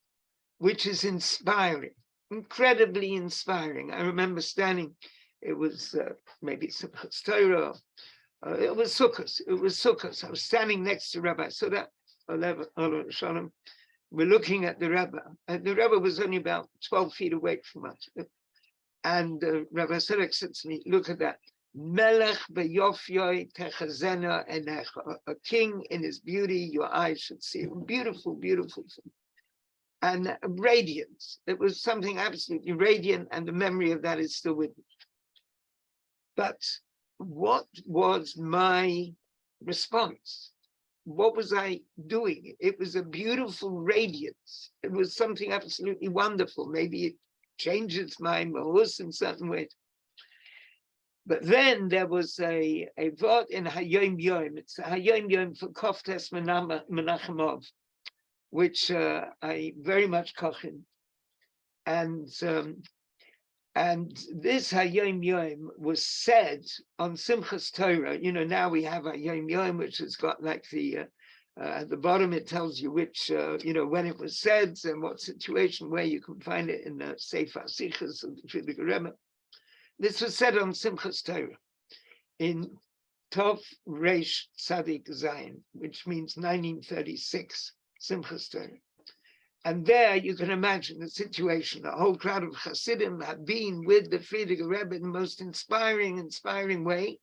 which is inspiring, incredibly inspiring. I remember standing. It was maybe Simchas Torah. It was Sukkos. I was standing next to Rabbi. So that we're looking at the Rebbe, and the Rebbe was only about 12 feet away from us. And Rabbi Sedek said to me, look at that. Melech beyofyoi techazena enecha. A king in his beauty, your eyes should see. Beautiful, beautiful thing. And radiance. It was something absolutely radiant, and the memory of that is still with me. But what was my response? What was I doing? It was a beautiful radiance. It was something absolutely wonderful. Maybe it changes my mahus in certain ways. But then there was a vort in Hayom Yom. It's Hayom Yom for Koftes Menachemov, which I very much kochen. And this Hayom Yom was said on Simchas Torah. Now we have Hayom Yom, which has got like the at the bottom it tells you which when it was said and what situation, where you can find it in the Sefer Sichos of the Frierdiker Rebbe. This was said on Simchas Torah in Tov Reish Tzadik Zayin, which means 1936 Simchas Torah. And there you can imagine the situation. A whole crowd of Chassidim have been with the Frierdiker Rebbe in the most inspiring way.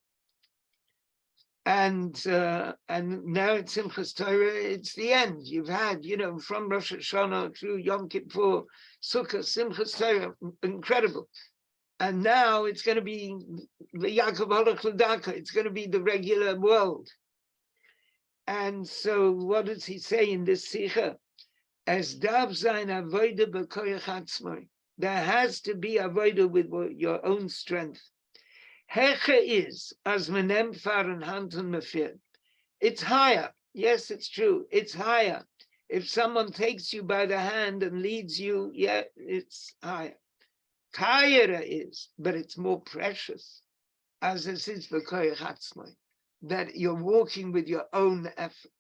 And now it's Simchas Torah, it's the end. You've had, from Rosh Hashanah through Yom Kippur, Sukkot, Simchas Torah, incredible. And now it's going to be the Yaakov Holach Ladaka. It's going to be the regular world. And so what does he say in this Sikha? As Dav Zayin Avodah B'Koyach Atzmai. There has to be avodah with your own strength. Hecha is as menem faran hanton mefir. It's higher. Yes, it's true. It's higher. If someone takes you by the hand and leads you, yeah, it's higher. Higher is, but it's more precious. As it is B'Koyach Atzmai, that you're walking with your own effort.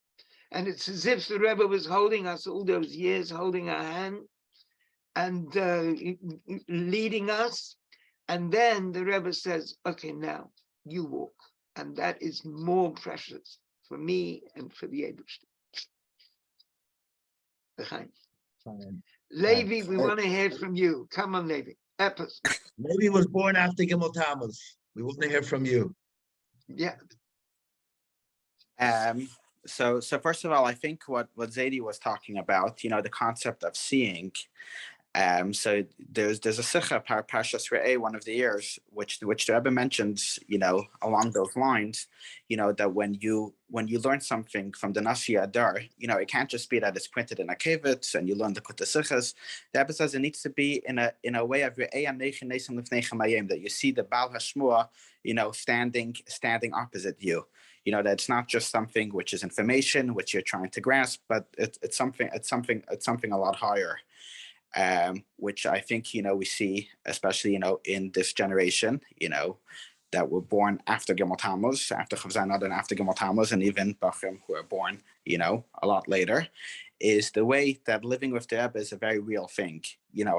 And it's as if the Rebbe was holding us all those years, holding our hand and leading us. And then the Rebbe says, okay, now you walk. And that is more precious for me and for the Eibishter. Levi, we want to hear from you. Come on, Levi. Epis. Levi was born after Gimel Tammuz. We want to hear from you. Yeah. So first of all, I think what Zadie was talking about, the concept of seeing. So there's a Sikha Parshas Re'eh, one of the years, which the Rebbe mentions, along those lines, that when you learn something from the Nasi Adar, it can't just be that it's printed in a kavitz and you learn the Kutta Sichas. The Rebbe says it needs to be in a way of Re'eh Amneichem Nesim Lifnei Chamayim, that you see the Baal Hashmua, standing opposite you. That it's not just something which is information which you're trying to grasp, but it's something a lot higher. Which I think, we see, especially, in this generation, that were born after Gimel Tammuz, after Chof Zayin Adar and after Gimel Tammuz, and even Bachrim who are born, a lot later, is the way that living with the Rebbe is a very real thing.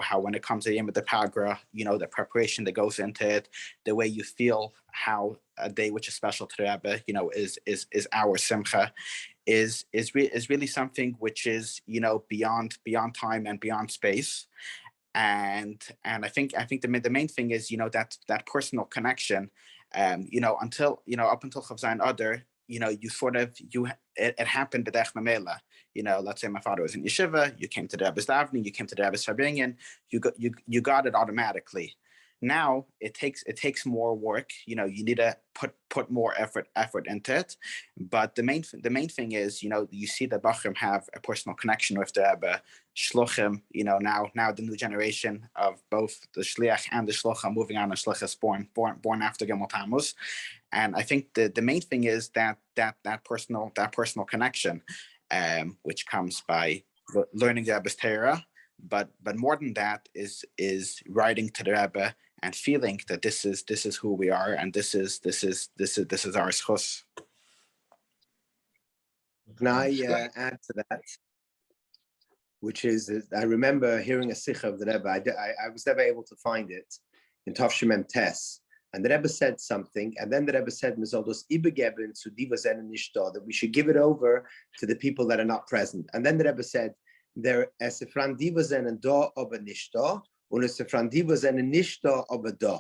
How when it comes to the Yom of the Pagra, the preparation that goes into it, the way you feel how a day which is special to the Rebbe, is our Simcha, is really something which is beyond time and beyond space, and I think the main thing is that personal connection, until up until Chof Zayin Adar, it happened b'derech mamela. Let's say my father was in Yeshivah, you came to the Rebbe's davening, you came to the Rebbe's Farbrengen, you got it automatically. Now it takes more work. You need to put more effort into it. But the main thing is, you see the Bachrim have a personal connection with the Rebbe. Shluchim, now the new generation of both the Shliach and the Shluchim moving on. And Shliach is born after Gimel Tammuz, and I think the main thing is that personal connection, which comes by learning the Rebbe's Torah. But more than that is writing to the Rebbe and feeling that this is who we are, and this is our schus. Can I add to that? Which is, I remember hearing a Sikha of the Rebbe. I was never able to find it in Tov Shemem Tes, and the Rebbe said something, and then the Rebbe said, that we should give it over to the people that are not present. And then the Rebbe said, there as a Frandiva zen and da oba nishta, und as a Frandiva zen and nishta oba da.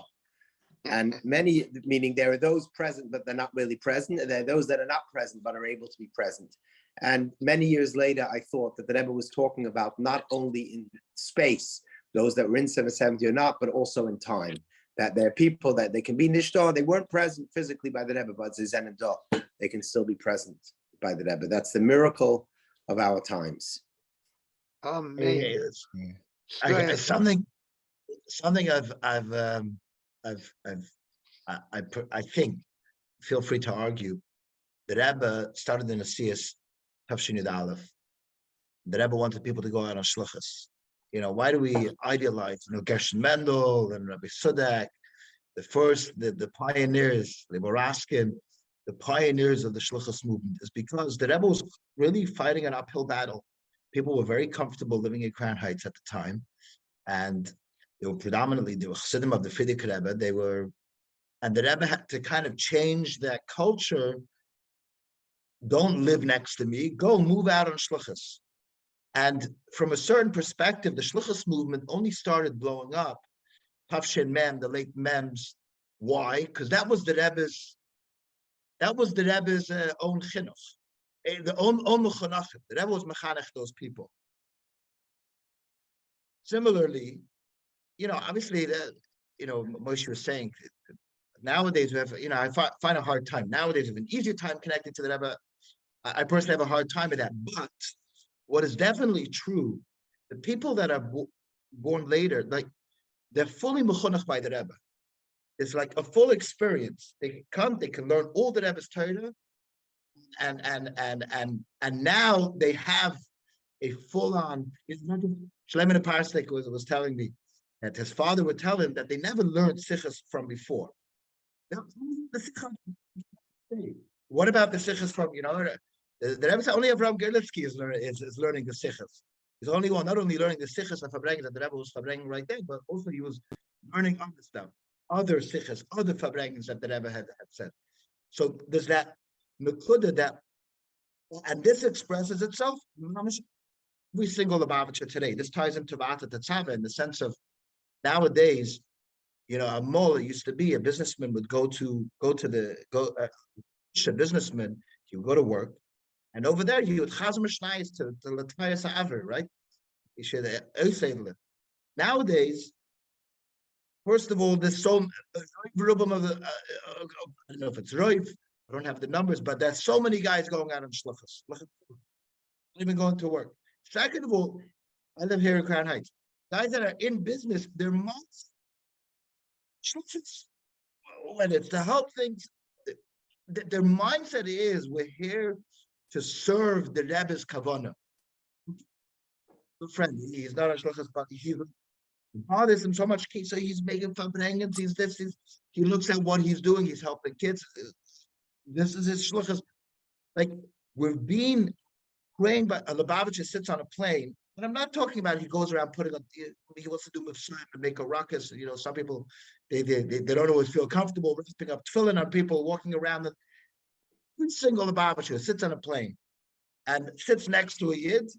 And many, meaning there are those present, but they're not really present, and there are those that are not present, but are able to be present. And many years later, I thought that the Rebbe was talking about not only in space, those that were in 770 or not, but also in time. That there are people that they can be nishta, they weren't present physically by the Rebbe, but zen and da, they can still be present by the Rebbe. That's the miracle of our times. Amen. Something I think, feel free to argue, the Rebbe started in a CS Tafshin Aleph. The Rebbe wanted people to go out on shluchas. Why do we idealize, Gershon Mendel and Rabbi Sudak, the pioneers, the Boraskin, the pioneers of the shluchas movement, is because the Rebbe was really fighting an uphill battle. People were very comfortable living in Crown Heights at the time, and they were Chassidim of the Frierdiker Rebbe. And the Rebbe had to kind of change that culture. Don't live next to me. Go move out on shluchas. And from a certain perspective, the shluchas movement only started blowing up. Tafshin Mem, the late Mems. Why? Because that was the Rebbe's own chinuch. The own mechanachim. The Rebbe was mechanech those people. Similarly, obviously Moshe was saying, nowadays we have, I find a hard time. Nowadays we have an easier time connecting to the Rebbe. I personally have a hard time with that. But what is definitely true, the people that are born later, like they're fully mechunach by the Rebbe. It's like a full experience. They can come, they can learn all the Rebbe's Torah, and now they have a full-on. Shlomo Parsnik was telling me that his father would tell him that they never learned sichos from before. What about the sichos from the Rebbe said only Avraham Gerlitsky is learning the sichos. He's the only one not only learning the sichos of Farbrengen that the Rebbe was Farbrengen right there, but also he was learning other stuff, other sichos, other Farbrengens that the Rebbe had said. So there's that nekuda that, and this expresses itself every single Lubavitcher today. This ties into Vata Tetzava in the sense of nowadays, a mole used to be a businessman would go to a businessman, he would go to work, and over there he would chazm shnayis to Latayas Aver, right? He should nowadays. First of all, there's so I don't know if it's Roiv, I don't have the numbers, but there's so many guys going out on shlichus, not even going to work. Second of all, I live here in Crown Heights. Guys that are in business, they're months. When it's to help things, their mindset is we're here to serve the Rebbe's kavanah. Good friend, he's not a shlichus, but he bothers him so much. So he's making Farbrengens. He looks at what he's doing. He's helping kids. This is his shlichus. Like we're being trained by a Lubavitcher sits on a plane. And I'm not talking about he goes around putting on. He wants to do mitzvah and make a ruckus. Some people they don't always feel comfortable wrapping up tefillin on people walking around. Every single Lubavitcher sits on a plane and sits next to a yid,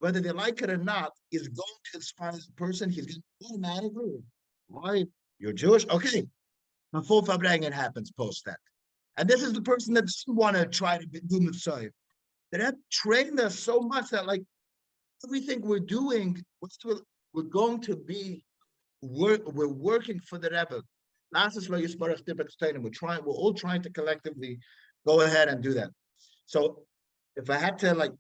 whether they like it or not, is going to inspire the person. He's going to automatically, why? You're Jewish? Okay. The full Farbrengen happens post that. And this is the person that doesn't want to try to do mitzvah. They have trained us so much that like everything we're doing, we're going to be, we're working for the Rebbe. We're all trying to collectively go ahead and do that. So if I had to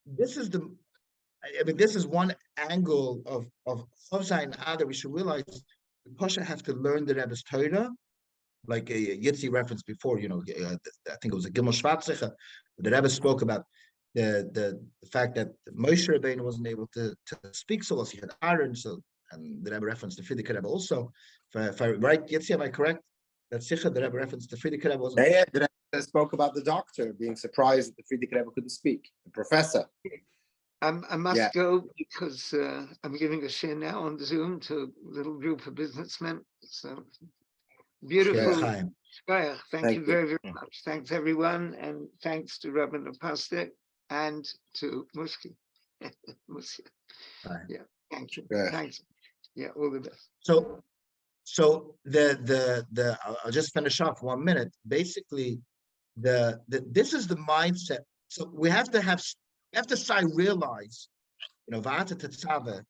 this is one angle of Chof Zayin Adar. We should realize the Pasha have to learn the Rebbe's Torah, like a Yitzi reference before. I think it was a Gimel Shvat. The Rebbe spoke about the fact that Moshe Rabbeinu wasn't able to speak so well. He had Aaron, and the Rebbe referenced the Frierdiker Rebbe also. If I right, Yitzi, am I correct? That Sicha, the Rebbe referenced the Frierdiker Rebbe wasn't. Yeah, the Rebbe spoke about the doctor being surprised that the Frierdiker Rebbe couldn't speak. The professor. I must go because I'm giving a share now on Zoom to a little group of businessmen. So beautiful. Shliach. Thank you very, very much. Thanks everyone, and thanks to Rabbi Pastor and to Muski. Yeah, thank you. Thanks. Yeah, all the best. So the I'll just finish off 1 minute. Basically, this is the mindset. So we have to realize, Vata Tetzava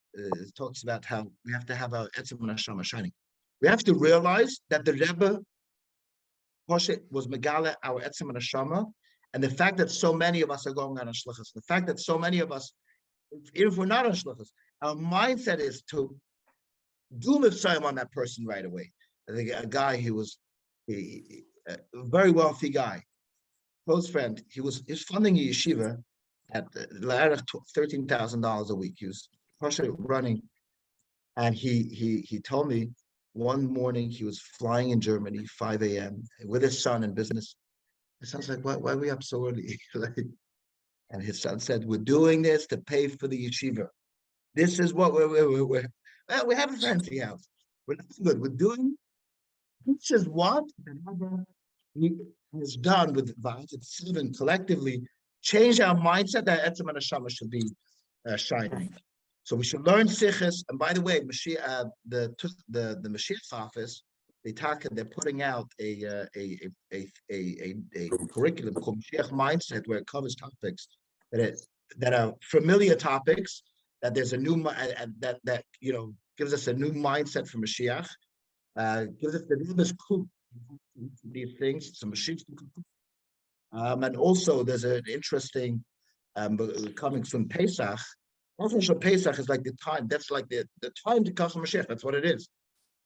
talks about how we have to have our etzem and neshama shining. We have to realize that the Rebbe Moshe was megala our etzem and neshama, and the fact that so many of us are going on shlichus, the fact that so many of us, even if we're not on shlichus, our mindset is to do mitzvah on that person right away. I think a guy who was a very wealthy guy, close friend, he was funding a yeshiva at $13,000 a week. He was running, and he told me one morning he was flying in Germany, 5 a.m. with his son in business. His son's like, why are we up so early? And his son said, we're doing this to pay for the yeshiva. This is what we have a fancy house. We're not good. We're doing, this is what the Rebbe has done with Va'atat 7 collectively, change our mindset that etzem and neshama should be shining. So we should learn sichos. And by the way, the Mashiach's office, they're putting out a curriculum called Mashiach Mindset, where it covers topics that are familiar topics. That there's a new gives us a new mindset for Mashiach, gives us the Rebbe's coup, these things, some Mashiach. And also there's an interesting, coming soon, Pesach. Also, Pesach is like the time, that's like the time to Kach Mashiach, that's what it is.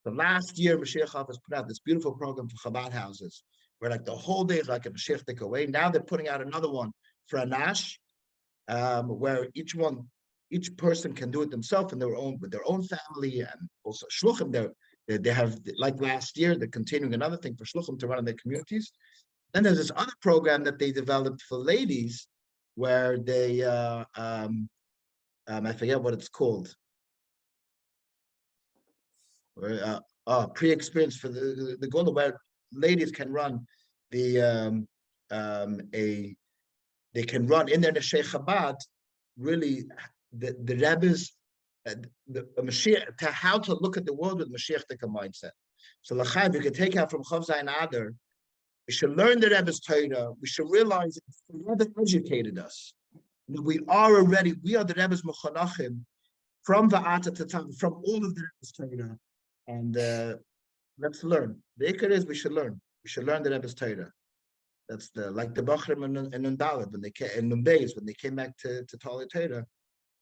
The last year, Mashiach has put out this beautiful program for Chabad houses, where like the whole day is like a Mashiach take away. Now they're putting out another one for Anash, where each person can do it themselves and with their own family, and also Shluchim. They have, like last year, they're continuing another thing for Shluchim to run in their communities. Then there's this other program that they developed for ladies, where they I forget what it's called. Pre-experience for the goal, where ladies can run they can run in their Neshei Chabad, really the Rebbe's the Mashiach, to how to look at the world with Mashiach mindset. So l'chaim, we can take out from Chof Zayin Adar. We should learn the Rebbe's Torah. We should realize that the Rebbe educated us. We are the Rebbe's Mechanachim from Va'ata to Tam, from all of the Rebbe's Torah. And let's learn. The ikar is we should learn. We should learn the Rebbe's Torah. That's like the Bachrim and Nundalad when they came, and Nunbeis when they came back to Tali Torah.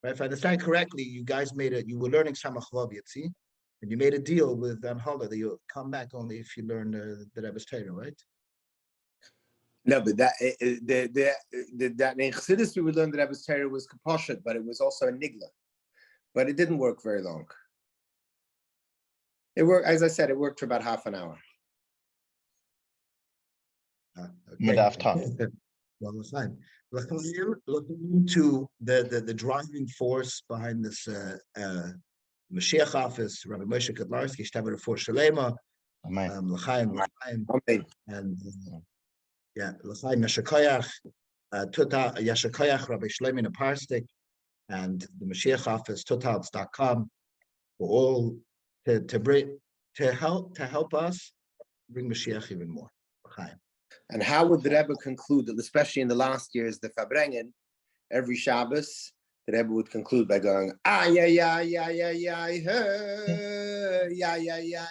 Right? If I understand correctly, you guys you were learning Samach Vav Yitzi, and you made a deal with Van Holler that you'll come back only if you learn the Rebbe's Torah, right? No, but that in Chassidus we would learn that Rebbe's Torah was Kapashat, but it was also a Nigla. But it didn't work very long. It worked, as I said, it worked for about half an hour. Okay. Well, it's fine. Looking into the driving force behind this Mashiach office, Rabbi Moshe Kadlarski, Shtaber for Shalema, L'chaim, and L'chaim Yashakayach, Yashakayach, Rabbi Shlomi Naparstik, and the Mashiach office, totals.com, for all to help us bring Mashiach even more. L'chaim. And how would the Rebbe conclude, especially in the last years, the Farbrengen, every Shabbos, the Rebbe would conclude by going, ah, yeah, yeah, yeah, yeah, yeah, yeah, yeah, yeah.